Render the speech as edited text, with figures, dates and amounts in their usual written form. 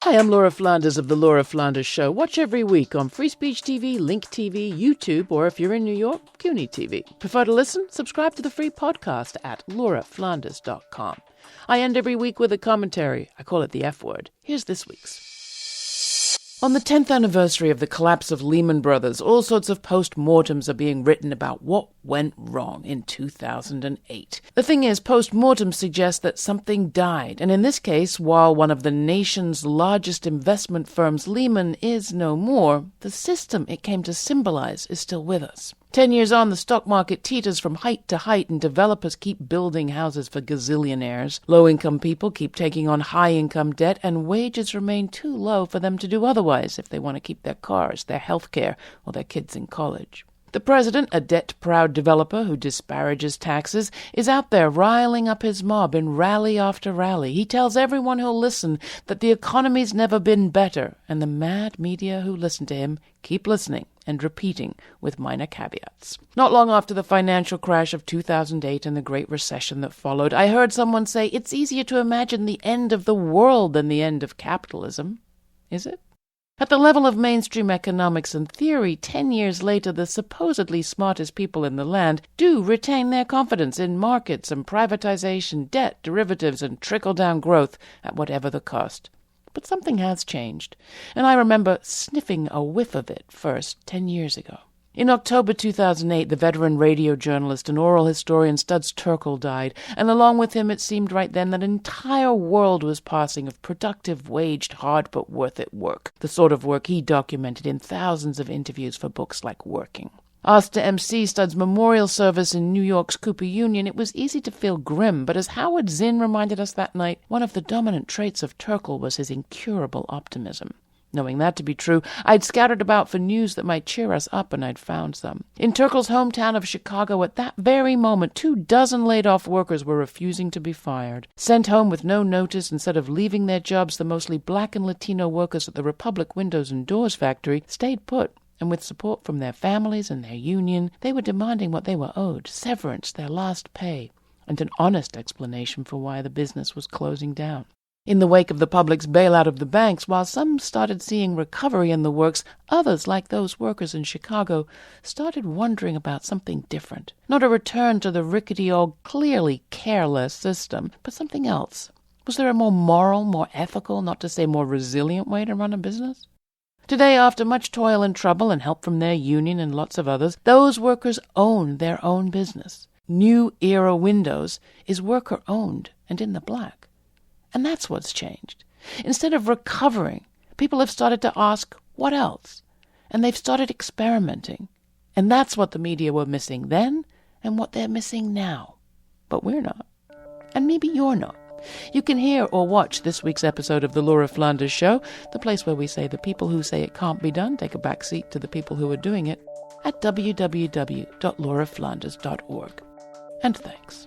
Hi, I'm Laura Flanders of The Laura Flanders Show. Watch every week on Free Speech TV, Link TV, YouTube, or if you're in New York, CUNY TV. Prefer to listen? Subscribe to the free podcast at lauraflanders.com. I end every week with a commentary. I call it the F word. Here's this week's. On the 10th anniversary of the collapse of Lehman Brothers, all sorts of post-mortems are being written about what went wrong in 2008. The thing is, post-mortems suggest that something died, and in this case, while one of the nation's largest investment firms, Lehman, is no more, the system it came to symbolize is still with us. 10 years on, the stock market teeters from height to height, and developers keep building houses for gazillionaires. Low-income people keep taking on high-income debt, and wages remain too low for them to do otherwise if they want to keep their cars, their health care, or their kids in college. The president, a debt-proud developer who disparages taxes, is out there riling up his mob in rally after rally. He tells everyone who'll listen that the economy's never been better, and the mad media who listen to him keep listening and repeating with minor caveats. Not long after the financial crash of 2008 and the Great Recession that followed, I heard someone say, "It's easier to imagine the end of the world than the end of capitalism." Is it? At the level of mainstream economics and theory, 10 years later, the supposedly smartest people in the land do retain their confidence in markets and privatization, debt, derivatives, and trickle-down growth at whatever the cost. But something has changed, and I remember sniffing a whiff of it first 10 years ago. In October 2008, the veteran radio journalist and oral historian Studs Terkel died, and along with him it seemed right then that an entire world was passing of productive, waged, hard but worth it work, the sort of work he documented in thousands of interviews for books like Working. Asked to MC Studs' memorial service in New York's Cooper Union, it was easy to feel grim, but as Howard Zinn reminded us that night, one of the dominant traits of Terkel was his incurable optimism. Knowing that to be true, I'd scouted about for news that might cheer us up, and I'd found some. In Terkel's hometown of Chicago, at that very moment, 24 laid-off workers were refusing to be fired. Sent home with no notice instead of leaving their jobs, the mostly black and Latino workers at the Republic Windows and Doors factory stayed put, and with support from their families and their union, they were demanding what they were owed, severance, their last pay, and an honest explanation for why the business was closing down. In the wake of the public's bailout of the banks, while some started seeing recovery in the works, others, like those workers in Chicago, started wondering about something different. Not a return to the rickety old, clearly careless system, but something else. Was there a more moral, more ethical, not to say more resilient way to run a business? Today, after much toil and trouble and help from their union and lots of others, those workers own their own business. New Era Windows is worker-owned and in the black. And that's what's changed. Instead of recovering, people have started to ask, what else? And they've started experimenting. And that's what the media were missing then and what they're missing now. But we're not. And maybe you're not. You can hear or watch this week's episode of The Laura Flanders Show, the place where we say the people who say it can't be done take a back seat to the people who are doing it, at www.lauraflanders.org. And thanks.